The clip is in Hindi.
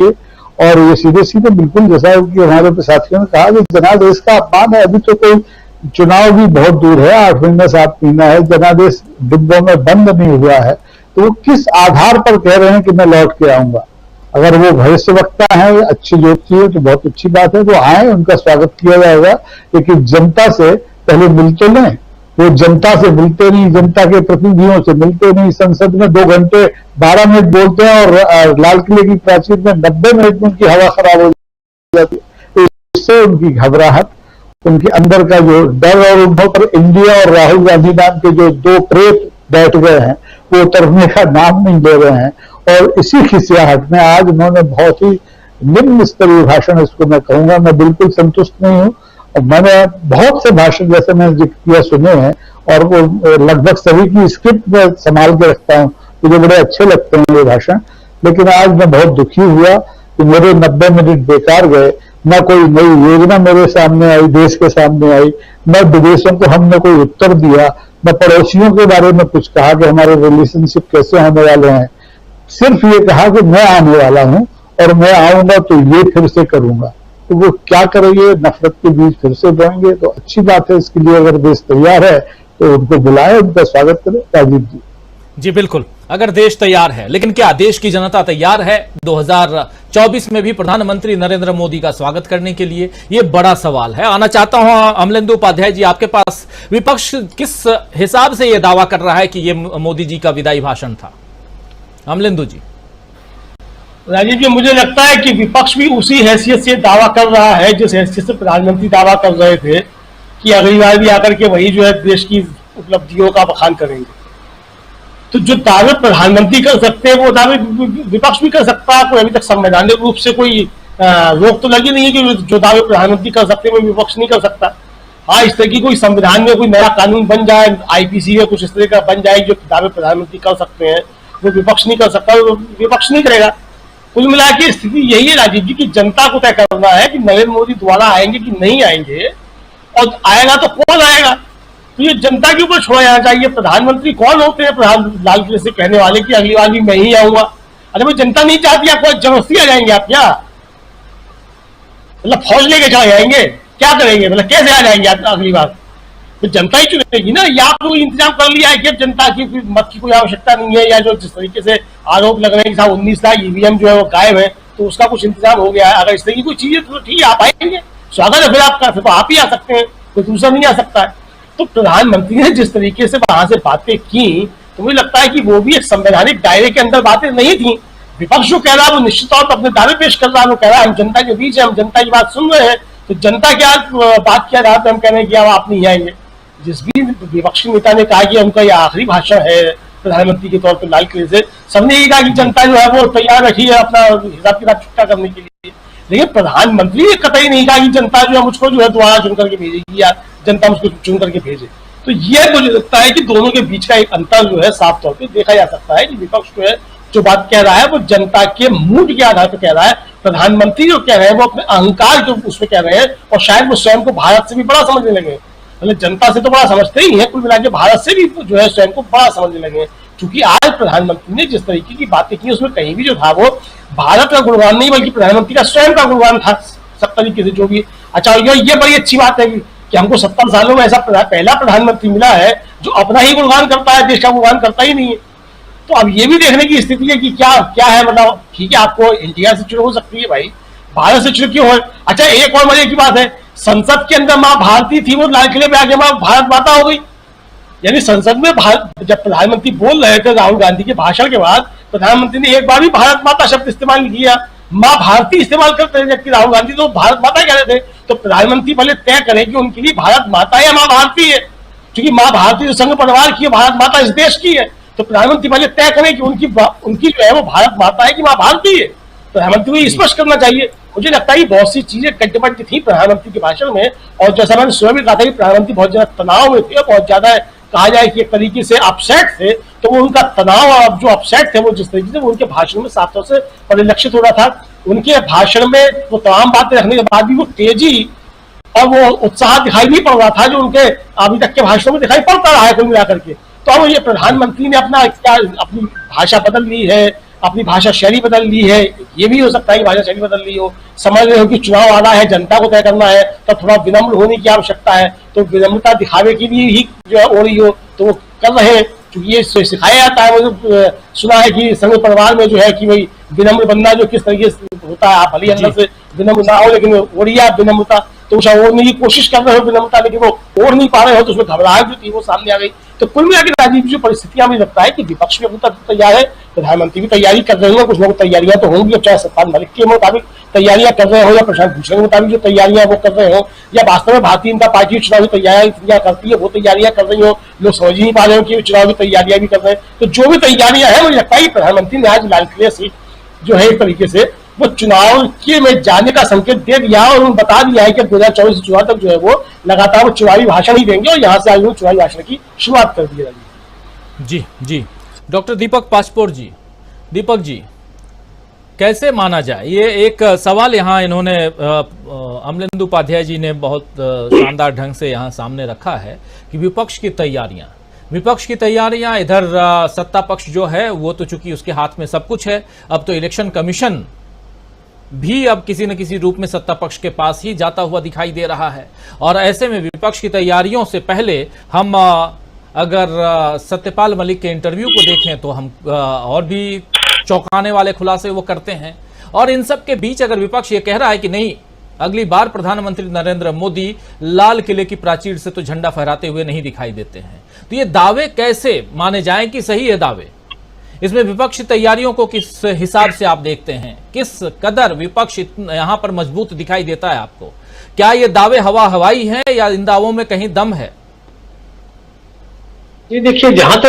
और ये सीधे सीधे बिल्कुल जैसा कि हमारे साथियों ने कहा कि जनादेश का अपमान है। अभी तो कोई चुनाव भी बहुत दूर है, 8 महीना 7 महीना है, जनादेश डिब्बों में बंद नहीं हुआ है, तो वो किस आधार पर कह रहे हैं कि मैं लौट के आऊंगा? अगर वो भविष्यवक्ता है, अच्छी ज्योति है, तो बहुत अच्छी बात है, वो आए, उनका स्वागत किया जाएगा, लेकिन जनता से पहले मिल तो लें। वो जनता से मिलते नहीं, जनता के प्रतिनिधियों से मिलते नहीं, संसद में 2 घंटे 12 मिनट बोलते हैं और लाल किले की प्राचीर में 90 मिनट में उनकी हवा खराब हो जाती है। तो इससे उनकी घबराहट, उनके अंदर का जो डर, और उन पर इंडिया और राहुल गांधी नाम के जो 2 प्रेत बैठ गए हैं, वो उतरने का नाम नहीं ले रहे हैं। और इसी खिसियाहट में आज उन्होंने बहुत ही निम्न स्तरीय भाषण, इसको मैं कहूंगा, मैं बिल्कुल संतुष्ट नहीं हूं। मैंने बहुत से भाषण जैसे मैंने जिक्र किया सुने हैं, और वो लगभग सभी की स्क्रिप्ट में संभाल के रखता हूं, मुझे बड़े अच्छे लगते हैं ये भाषण। लेकिन आज मैं बहुत दुखी हुआ कि मेरे 90 मिनट बेकार गए, न कोई नई योजना मेरे सामने आई, देश के सामने आई, न विदेशों को हमने कोई उत्तर दिया, न पड़ोसियों के बारे में कुछ कहा कि हमारे रिलेशनशिप कैसे होने वाले हैं। सिर्फ ये कहा कि मैं आने वाला हूं और मैं आऊंगा तो ये फिर से करूंगा। तो वो क्या करेंगे? नफरत के बीच फिर से बोएंगे। तो अच्छी बात है, इसके लिए अगर देश तैयार है तो उनको बुलाए, उनका स्वागत करें। राजीव जी जी बिल्कुल, अगर देश तैयार है, लेकिन क्या देश की जनता तैयार है 2024 में भी प्रधानमंत्री नरेंद्र मोदी का स्वागत करने के लिए? ये बड़ा सवाल है। आना चाहता हूं अमलेंदु उपाध्याय जी आपके पास। विपक्ष किस हिसाब से यह दावा कर रहा है कि ये मोदी जी का विदाई भाषण था? अमलेंदु जी। राजीव जी, मुझे लगता है कि विपक्ष भी उसी हैसियत से दावा कर रहा है जिस हैसियत से प्रधानमंत्री दावा कर रहे थे कि अगली बार भी आकर के वही जो है देश की उपलब्धियों का बखान करेंगे। तो जो दावे प्रधानमंत्री कर सकते हैं वो दावे विपक्ष भी कर सकता है। कोई अभी तक संवैधानिक रूप से कोई रोक तो लगी नहीं है कि जो दावे प्रधानमंत्री कर सकते हैं वो विपक्ष नहीं कर सकता। हाँ, इस तरह की कोई संविधान में कोई नया कानून बन जाए, आईपीसी में कुछ इस तरह का बन जाए जो दावे प्रधानमंत्री कर सकते हैं, वो विपक्ष नहीं कर सकता, विपक्ष नहीं करेगा। कुल मिला के स्थिति यही है राजीव जी की जनता को तय करना है कि नरेंद्र मोदी दोबारा आएंगे कि नहीं आएंगे, और आएगा तो कौन आएगा, तो ये जनता के ऊपर छोड़ा जाना चाहिए। प्रधानमंत्री कौन होते हैं लाल किले से कहने वाले कि अगली बार भी मैं ही आऊंगा? अरे भाई, जनता नहीं चाहती, आपको जबरदस्ती आ जाएंगे आप क्या? मतलब फौज लेके चले जाएंगे? क्या करेंगे? मतलब कैसे आ जाएंगे आप अगली बार? तो जनता ही चुनेगी ना। या आपको इंतजाम कर लिया है कि जनता की मत की कोई आवश्यकता नहीं है, या जो जिस तरीके से आरोप लग रहे हैं कि 19 लाख ईवीएम जो है वो गायब है, तो उसका कुछ इंतजाम हो गया है। अगर इस तरह की कोई चीज है तो ठीक है, आप आएंगे, स्वागत है फिर आपका, फिर तो आप ही आ सकते हैं, कोई दूसरा नहीं आ सकता है। तो प्रधानमंत्री ने जिस तरीके से वहां से बातें की, तो मुझे लगता है कि वो भी एक संवैधानिक दायरे के अंदर बातें नहीं थी। विपक्ष जो कह रहा है वो निश्चित तौर पर अपने दावे पेश कर रहा है, वो कह रहा है हम जनता के बीच है, हम जनता की बात सुन रहे हैं। तो जनता क्या बात किया रहा है, हम कह रहे हैं कि आप नहीं आएंगे। जिस भी विपक्षी नेता ने कहा कि उनका यह आखिरी भाषण है प्रधानमंत्री के तौर पर लाल किले से, सबने ये कहा कि जनता जो है वो तैयार रखी है अपना हिसाब किताब चुकता करने के लिए। लेकिन प्रधानमंत्री ने कतई नहीं कहा कि जनता जो है मुझको जो है दोबारा चुन करके भेजेगी या जनता मुझको चुन करके भेजे। तो यह मुझे लगता है कि दोनों के बीच का एक अंतर जो है साफ तौर पर देखा जा सकता है कि विपक्ष जो है जो बात कह रहा है वो जनता के मूड के आधार पर कह रहा है। प्रधानमंत्री जो कह रहे हैं वो अपने अहंकार के उसमें कह रहे हैं, और शायद वो स्वयं को भारत से भी बड़ा समझने लगे। मतलब जनता से तो बड़ा समझते ही है, कुल मिला के भारत से भी जो है स्वयं को बड़ा समझने लगे। क्योंकि आज प्रधानमंत्री ने जिस तरीके की बातें की उसमें कहीं भी जो था वो भारत का गुणगान नहीं बल्कि प्रधानमंत्री का स्वयं का गुणगान था सब तरीके से जो भी। अच्छा, ये बड़ी अच्छी बात है कि हमको 70 सालों में ऐसा पहला प्रधानमंत्री मिला है जो अपना ही गुणगान करता है, देश का गुणगान करता ही नहीं है। तो अब ये भी देखने की स्थिति है कि क्या है, मतलब ठीक है आपको इंडिया से चुनाव हो सकती है भाई, भारत से चुनाव क्यों हो? अच्छा, एक और मजे की बात है, संसद के अंदर माँ भारती थी, वो लाल किले पे आके माँ भारत माता हो गई। यानी संसद में जब प्रधानमंत्री बोल रहे थे राहुल गांधी के भाषण के बाद, प्रधानमंत्री ने एक बार भी भारत माता शब्द इस्तेमाल नहीं किया, माँ भारती इस्तेमाल करते थे, जबकि राहुल गांधी तो भारत माता कह रहे थे। तो प्रधानमंत्री पहले तय करें कि उनके लिए भारत माता या माँ भारती है, क्योंकि माँ भारती जो संघ परिवार की है, भारत माता इस देश की है। तो प्रधानमंत्री पहले तय करें कि उनकी जो है वो भारत माता है कि माँ भारती है। प्रधानमंत्री को स्पष्ट करना चाहिए। मुझे लगता है कि बहुत सी चीजें कट्टबद्ध थी प्रधानमंत्री के भाषण में, और जैसा मैंने स्वयं भी कहा था कि प्रधानमंत्री बहुत ज्यादा तनाव में थे और बहुत ज्यादा कहा जाए कि एक तरीके से अपसेट थे। तो वो उनका तनाव और जो अपसेट थे वो जिस तरीके से वो उनके भाषण में साफ तौर से परिलक्षित हो रहा था। उनके भाषण में वो तमाम बातें रखने के बाद भी वो तेजी और वो उत्साह दिखाई नहीं पड़ रहा था जो उनके अभी तक के भाषणों में दिखाई पड़ता रहा है कुल मिलाकर के। तो अब ये प्रधानमंत्री ने अपनी भाषा बदल ली है, अपनी भाषा शैली बदल ली है, ये भी हो सकता है कि भाषा शैली बदल ली हो, समझ रहे हो कि चुनाव आना है, जनता को तय करना है, तो थोड़ा विनम्र होने की आवश्यकता है, तो विनम्रता दिखावे के लिए ही जो है हो रही हो तो वो कर रहे हैं, क्योंकि ये सिखाया जाता है। वो सुना है कि संघ परिवार में जो है कि भाई विनम्र बनना जो किस तरीके से होता है, आप भले अंदर से विनम्र ना हो लेकिन हो रही है आप विनम्रता, तो उसे ओढ़ने की कोशिश कर रहे हो विनम्रता, लेकिन वो ओढ़ नहीं पा रहे हो, तो उसमें घबराहट जो थी वो सामने आ गई। तो कुल मिला के राजनीतिक जो परिस्थितियां मुझे लगता है कि विपक्ष भी अभी तैयार है, प्रधानमंत्री भी तैयारी कर रहे हैं, कुछ लोग तैयारियां तो होंगी, अब चाहे सत्तार मलिक के मुताबिक तैयारियां कर रहे हो या प्रशांत भूषण के मुताबिक जो तैयारियां वो कर रहे हो, या वास्तव में भारतीय जनता पार्टी चुनावी तैयारियां करती है वो तैयारियां कर रही हो, लोग समझ ही नहीं पा रहे हो कि चुनावी तैयारियां भी कर रहे हैं। तो जो भी तैयारियां हैं मुझे लगता है कि प्रधानमंत्री ने आज लाल किले से जो है एक तरीके से वो चुनाव के में जाने का संकेत दे दिया और उन्होंने बता दिया है कि 2024 से चुनाव तक जो है वो लगातार वो चुनावी भाषण ही देंगे, और यहाँ से आज वो चुनावी भाषण की शुरुआत कर दी है। जी जी, डॉक्टर दीपक पासपोर्ट जी, दीपक जी कैसे माना जाए, ये एक सवाल यहाँ इन्होंने अमलेंदु उपाध्याय जी ने बहुत शानदार ढंग से यहाँ सामने रखा है कि विपक्ष की तैयारियां इधर सत्ता पक्ष जो है वो तो चूंकि उसके हाथ में सब कुछ है, अब तो इलेक्शन कमीशन भी अब किसी न किसी रूप में सत्ता पक्ष के पास ही जाता हुआ दिखाई दे रहा है। और ऐसे में विपक्ष की तैयारियों से पहले हम अगर सत्यपाल मलिक के इंटरव्यू को देखें तो हम और भी चौंकाने वाले खुलासे वो करते हैं। और इन सब के बीच अगर विपक्ष ये कह रहा है कि नहीं, अगली बार प्रधानमंत्री नरेंद्र मोदी लाल किले की प्राचीर से तो झंडा फहराते हुए नहीं दिखाई देते हैं, तो ये दावे कैसे माने जाएं कि सही है दावे? इसमें विपक्षी तैयारियों को किस हिसाब से आप देखते हैं, किस कदर विपक्ष यहां पर मजबूत दिखाई देता है आपको? क्या ये दावे हवा हवाई हैं या इन दावों में कहीं दम है? ये देखिए, जहां तक